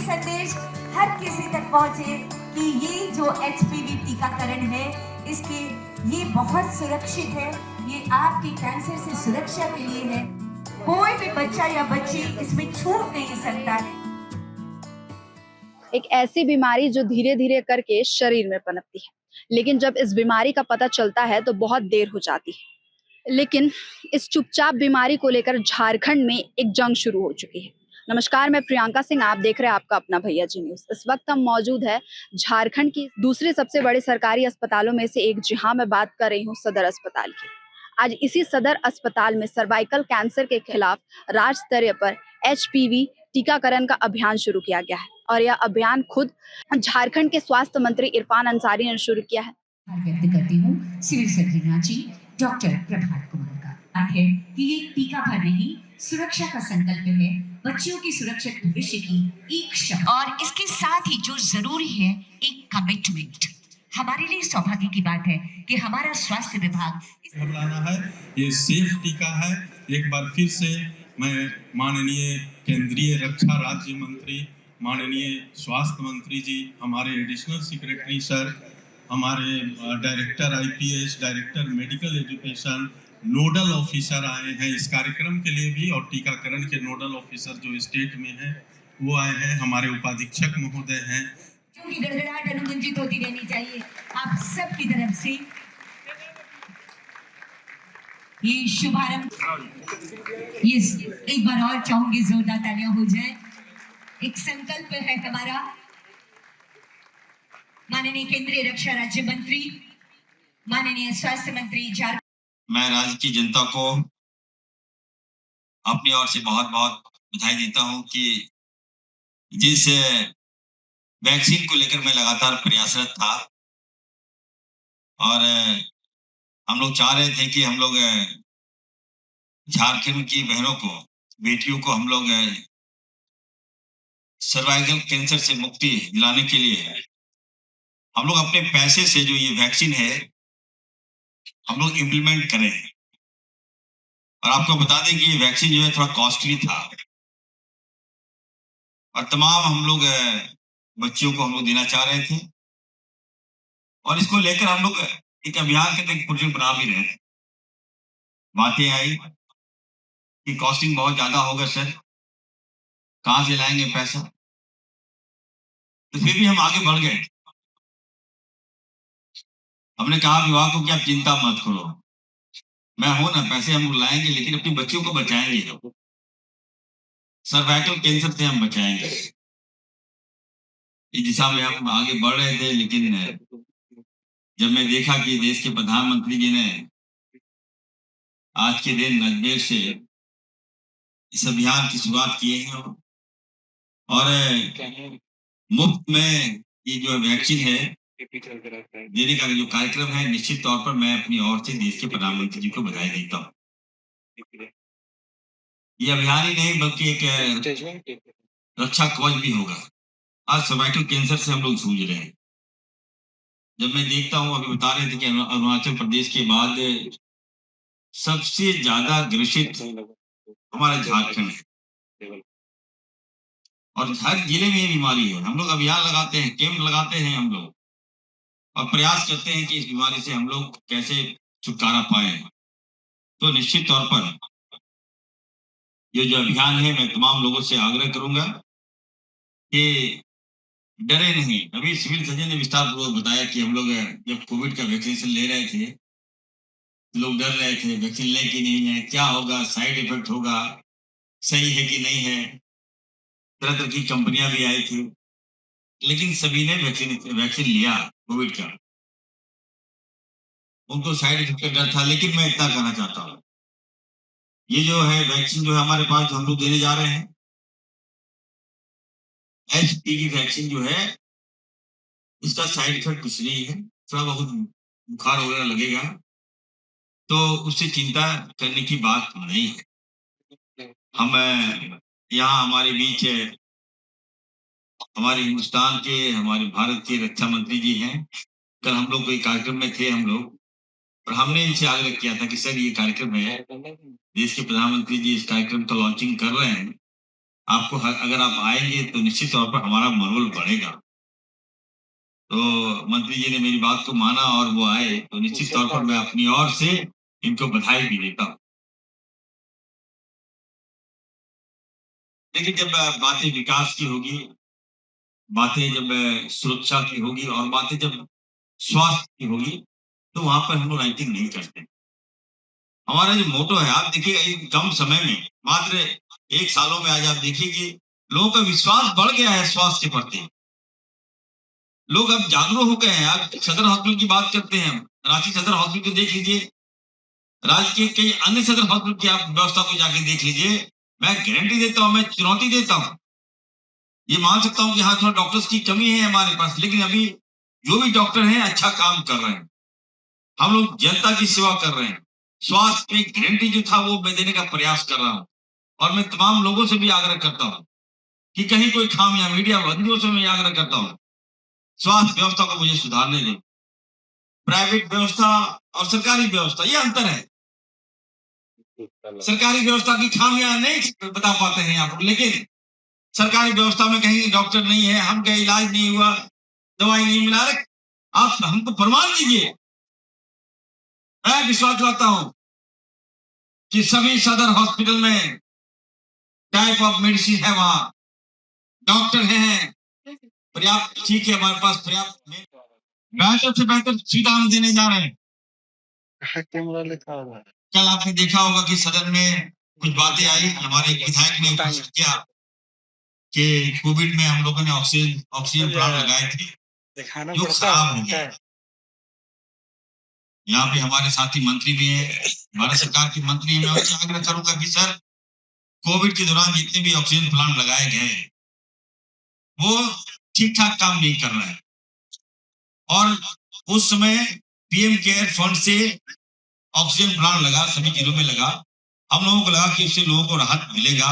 संदेश हर किसी तक पहुंचे कि ये जो एचपीवी टीकाकरण है इसके ये बहुत सुरक्षित है, ये आपके कैंसर से सुरक्षा के लिए है। कोई भी बच्चा या बच्ची इसमें छूट नहीं सकता है। एक ऐसी बीमारी जो धीरे धीरे करके शरीर में पनपती है, लेकिन जब इस बीमारी का पता चलता है तो बहुत देर हो जाती है। लेकिन इस चुपचाप बीमारी को लेकर झारखंड में एक जंग शुरू हो चुकी है। नमस्कार, मैं प्रियंका सिंह, आप देख रहे हैं आपका अपना भैया जी न्यूज। इस वक्त हम मौजूद है झारखंड की दूसरे सबसे बड़े सरकारी अस्पतालों में से एक, जहां मैं बात कर रही हूँ सदर अस्पताल की। आज इसी सदर अस्पताल में सर्वाइकल कैंसर के खिलाफ राज्य स्तरीय पर एचपीवी टीकाकरण का अभियान शुरू किया गया है और यह अभियान खुद झारखंड के स्वास्थ्य मंत्री इरफान अंसारी ने शुरू किया है। व्यक्त करती हूँ civil surgeon Ranchi doctor Prabhat Kumar का है कि ये टीका भर नहीं, सुरक्षा का संकल्प है, बच्चों की सुरक्षित भविष्य की एक शक्ति, और इसके साथ ही जो जरूरी है एक कमिटमेंट। हमारे लिए सौभाग्य की बात है कि हमारा स्वास्थ्य विभाग घबराना है, ये सेफ टीका है। एक बार फिर से मैं माननीय केंद्रीय रक्षा राज्य मंत्री, माननीय स्वास्थ्य मंत्री जी, हमारे एडिशनल सेक्रेटरी सर, हमारे director IPS, director medical education, nodal officer आए हैं इस कार्यक्रम के लिए भी, और टीकाकरण के नोडल ऑफिसर जो स्टेट में हैं वो आए हैं, हमारे उपाधीक्षक महोदय हैं। की गड़गड़ाहट अनुगंजित होती रहनी चाहिए आप सब की तरफ से। ये शुभारंभ, ये एक बार और चाहूंगी जोरदार तालियां हो जाए। एक संकल्प है हमारा, माननीय केंद्रीय रक्षा राज्य मंत्री, माननीय स्वास्थ्य मंत्री झारखंड। मैं राज्य की जनता को अपनी ओर से बहुत बहुत बधाई देता हूं कि जिस वैक्सीन को लेकर मैं लगातार प्रयासरत था और हम लोग चाह रहे थे कि हम लोग झारखंड की बहनों को, बेटियों को हम लोग सर्वाइकल कैंसर से मुक्ति दिलाने के लिए हम लोग अपने पैसे से जो ये वैक्सीन है हम लोग इम्प्लीमेंट करें। और आपको बता दें कि ये वैक्सीन जो है थोड़ा कॉस्टली था और तमाम हम लोग बच्चियों को हम लोग देना चाह रहे थे, और इसको लेकर हम लोग एक अभियान के तहत प्रोजेक्ट बना भी रहे थे। बातें आई कि कॉस्टिंग बहुत ज्यादा होगा सर, कहाँ से लाएंगे पैसा, तो फिर भी हम आगे बढ़ गए। हमने कहा विभाग को कि आप चिंता मत करो, मैं हूं ना, पैसे हम लोग लाएंगे, लेकिन अपनी बच्चियों को बचाएंगे, सर्वाइकल कैंसर से हम बचाएंगे। इस दिशा में हम आगे बढ़ रहे थे, लेकिन जब मैं देखा कि देश के प्रधानमंत्री जी ने आज के दिन अजमेर से इस अभियान की शुरुआत किए हैं और मुफ्त में ये जो वैक्सीन है देने का जो कार्यक्रम है, निश्चित तौर पर मैं अपनी ओर से देश के प्रधानमंत्री जी को बधाई देता हूँ। ये अभियान ही नहीं बल्कि एक रक्षा कवच भी होगा। आज सर्वाइकल कैंसर से हम लोग जूझ रहे हैं। जब मैं देखता हूँ, अभी बता रहे थे कि अरुणाचल प्रदेश के बाद सबसे ज्यादा ग्रसित हमारा झारखंड है, और हर जिले में ये बीमारी है। हम लोग अभियान लगाते हैं, कैंप लगाते हैं हम लोग, और प्रयास करते हैं कि इस बीमारी से हम लोग कैसे छुटकारा पाए। तो निश्चित तौर पर ये जो अभियान है, मैं तमाम लोगों से आग्रह करूंगा कि डरे नहीं। अभी सिविल सर्जन ने विस्तार पूर्वक बताया कि हम लोग जब कोविड का वैक्सीनेशन ले रहे थे, लोग डर रहे थे वैक्सीन ले कि नहीं है, क्या होगा, साइड इफेक्ट होगा, सही है कि नहीं है। तरह तरह की कंपनियां भी आई थी, लेकिन सभी ने वैक्सीन लिया कोविड का। उनको साइड इफेक्ट का डर था, लेकिन मैं इतना कहना चाहता हूँ, ये जो है वैक्सीन जो है हमारे पास, जो हम लोग देने जा रहे हैं, एचपीवी वैक्सीन जो है, इसका साइड इफेक्ट कुछ नहीं है। थोड़ा बहुत बुखार वगैरह लगेगा, तो उससे चिंता करने की बात नहीं है। हम यहाँ हमारे बीच हमारे हिंदुस्तान के, हमारे भारत के रक्षा मंत्री जी हैं। कल हम लोग कोई कार्यक्रम में थे हम लोग, और हमने इनसे आग्रह किया था कि सर ये कार्यक्रम है, देश के प्रधानमंत्री जी इस कार्यक्रम का लॉन्चिंग कर रहे हैं, आपको अगर आप आएंगे तो निश्चित तौर पर हमारा मनोबल बढ़ेगा। तो मंत्री जी ने मेरी बात को माना और वो आए, तो निश्चित तौर पर मैं अपनी ओर से इनको बधाई भी देता हूँ। लेकिन जब बातें विकास की होगी, बातें जब सुरक्षा की होगी और बातें जब स्वास्थ्य की होगी, तो वहां पर हम लोग राइटिंग नहीं करते। हमारा जो मोटो है, आप देखिएगा एक कम समय में, मात्र 1 सालों में आज आप देखिए कि लोगों का विश्वास बढ़ गया है स्वास्थ्य के प्रति। लोग अब जागरूक हो गए हैं। आप सदर हॉस्पिटल की बात करते हैं, रांची सदर हॉस्पिटल को देख लीजिए, राज्य के कई अन्य सदर हॉस्पिटल की आप व्यवस्था को जाके देख लीजिए। मैं गारंटी देता हूं, मैं चुनौती देता हूं, ये मान सकता हूं कि हाँ थोड़ा डॉक्टर्स की कमी है हमारे पास, लेकिन अभी जो भी डॉक्टर हैं अच्छा काम कर रहे हैं। हम लोग जनता की सेवा कर रहे हैं। स्वास्थ्य में गारंटी जो था वो मैं देने का प्रयास कर रहा हूं, और मैं तमाम लोगों से भी आग्रह करता हूं कि कहीं कोई खामियां, मीडिया बंदियों से मैं आग्रह करता हूं, स्वास्थ्य व्यवस्था को मुझे सुधारने दें। प्राइवेट व्यवस्था और सरकारी व्यवस्था, ये अंतर है। सरकारी व्यवस्था की खामियां नहीं बता पाते हैं आप, लेकिन सरकारी व्यवस्था में कहीं डॉक्टर नहीं है, हम कहीं इलाज नहीं हुआ, दवाई नहीं मिला रहे, आप हमको प्रमाण दीजिए। मैं विश्वास दिलाता हूं कि सभी सदर हॉस्पिटल में टाइप ऑफ मेडिसिन है, वहां डॉक्टर हैं पर्याप्त, ठीक है, हमारे पास पर्याप्त, बेहतर से बेहतर सुविधा हम देने जा रहे हैं। कैमरा लिखा हुआ है। कल आपने देखा होगा कि सदन में कुछ बातें आई, हमारे विधायक ने प्रश्न किया कि कोविड में हम लोगों ने ऑक्सीजन प्लांट लगाए थे दिखाना जो पड़ता खराब हो है। गए। यहाँ पे हमारे साथी मंत्री भी हैं, भारत सरकार के मंत्री हैं। मैं उनसे आग्रह करूंगा कि सर, कोविड के दौरान जितने भी ऑक्सीजन प्लांट लगाए गए वो ठीक ठाक काम नहीं कर रहे हैं, और उस समय पीएम केयर फंड से ऑक्सीजन प्लांट लगा, सभी जिलों में लगा। हम लोगों को लगा कि उससे लोगों को राहत मिलेगा,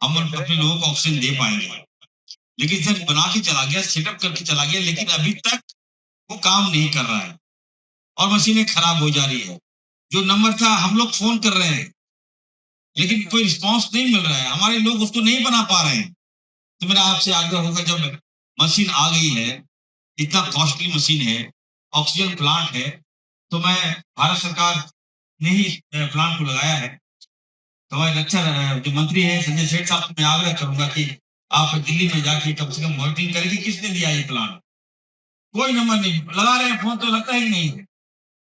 हम अपने लोगों को ऑक्सीजन दे पाएंगे। लेकिन सर बना के चला गया, सेटअप करके चला गया, लेकिन अभी तक वो काम नहीं कर रहा है और मशीनें खराब हो जा रही है। जो नंबर था हम लोग फोन कर रहे हैं, लेकिन कोई रिस्पांस नहीं मिल रहा है, हमारे लोग उसको नहीं बना पा रहे हैं। तो मेरा आपसे आग्रह होगा, जब मशीन आ गई है, इतना कॉस्टली मशीन है, ऑक्सीजन प्लांट है, तो मैं भारत सरकार ने ही प्लांट को लगाया है, तो हमारे रक्षा जो मंत्री है संजय सेठ साहब, मैं आग्रह करूंगा कि आप दिल्ली में जाके कम से कम मॉनिटरिंग करें कि किसने दिया ये प्लांट। कोई नंबर नहीं लगा रहे हैं, फोन तो लगता ही नहीं है,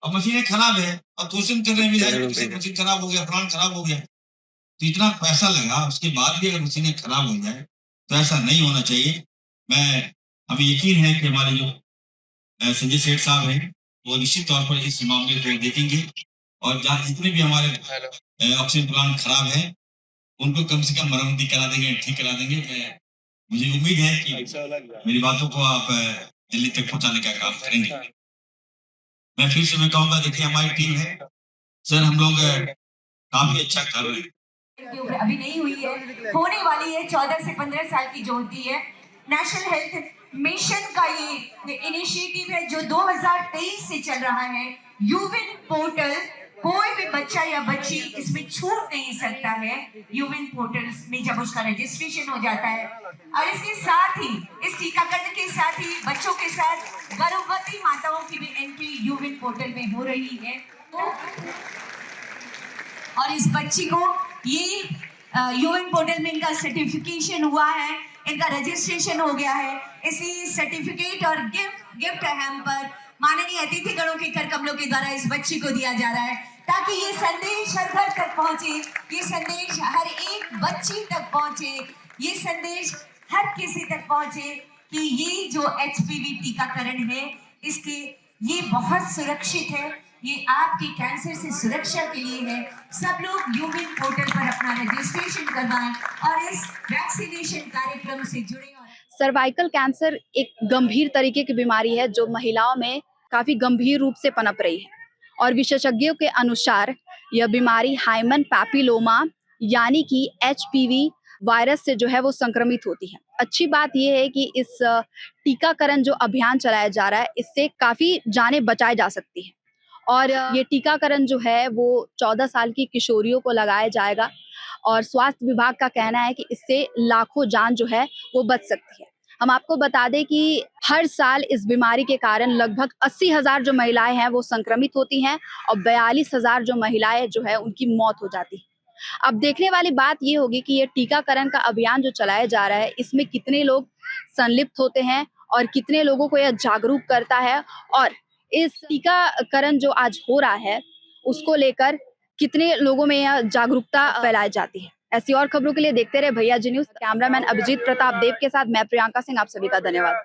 और मशीनें खराब है, और क्वेश्चन कर रहे हैं मशीन खराब हो गया, प्लांट खराब हो गया। तो इतना पैसा लगा, उसके बाद भी अगर मशीनें खराब हो जाए तो ऐसा नहीं होना चाहिए। मैं हमें यकीन है कि हमारे जो संजय सेठ साहब हैं वो निश्चित तौर पर इस मामले को देखेंगे, और जहाँ जितने भी हमारे ऑक्सीजन प्लांट खराब है उनको कम से कम मरम्मती करा देंगे, ठीक करा देंगे। मुझे उम्मीद है कि मेरी बातों को आप दिल्ली तक पहुंचाने का काम करेंगे। मैं फिर से मैं कहूंगा, देखिए हमारी टीम है सर, हम लोग काफी अच्छा कर रहे हैं। की उम्र अभी नहीं हुई है, होने वाली है, 14 से 15 साल की जो होती है। नेशनल हेल्थ मिशन का ये इनिशिएटिव है जो 2023 से चल रहा है। यूविन पोर्टल, कोई भी बच्चा या बच्ची इसमें छूट नहीं सकता है। यूविन पोर्टल में जब उसका रजिस्ट्रेशन हो जाता है, और इसके साथ ही, इस टीकाकरण के साथ ही बच्चों के साथ गर्भवती माताओं की भी एंट्री यूविन पोर्टल में हो रही है। और इस बच्ची को ये यूएन पोर्टल में इनका सर्टिफिकेशन हुआ है, इनका रजिस्ट्रेशन हो गया है, इसलिए सर्टिफिकेट और गिफ्ट हैम्पर माननीय अतिथिगणों के कर कमलों के द्वारा इस बच्ची को दिया जा रहा है, ताकि ये संदेश हर घर तक पहुंचे, ये संदेश हर एक बच्ची तक पहुंचे, ये संदेश हर किसी तक पहुंचे कि ये जो एचपीवी टीकाकरण है, इसके ये बहुत सुरक्षित है, ये आपकी कैंसर से सुरक्षा के लिए है। सब लोग यूविन पोर्टल पर अपना रजिस्ट्रेशन करवाएं और इस वैक्सीनेशन कार्यक्रम से जुड़े। सर्वाइकल कैंसर एक गंभीर तरीके की बीमारी है जो महिलाओं में काफी गंभीर रूप से पनप रही है, और विशेषज्ञों के अनुसार यह बीमारी हाइमन पैपिलोमा यानी कि एचपीवी वायरस से जो है वो संक्रमित होती है। अच्छी बात यह है कि इस टीकाकरण जो अभियान चलाया जा रहा है, इससे काफी जानें बचाई जा सकती है, और ये टीकाकरण जो है वो 14 साल की किशोरियों को लगाया जाएगा और स्वास्थ्य विभाग का कहना है कि इससे लाखों जान जो है वो बच सकती है। हम आपको बता दें कि हर साल इस बीमारी के कारण लगभग 80,000 जो महिलाएं हैं वो संक्रमित होती हैं और 42,000 जो महिलाएं जो है उनकी मौत हो जाती है। अब देखने वाली बात ये होगी कि ये टीकाकरण का अभियान जो चलाया जा रहा है इसमें कितने लोग संलिप्त होते हैं और कितने लोगों को यह जागरूक करता है और इस टीकाकरण जो आज हो रहा है उसको लेकर कितने लोगों में यह जागरूकता फैलाई जाती है। ऐसी और खबरों के लिए देखते रहे भैया जी न्यूज। कैमरामैन अभिजीत प्रताप देव के साथ मैं प्रियंका सिंह, आप सभी का धन्यवाद।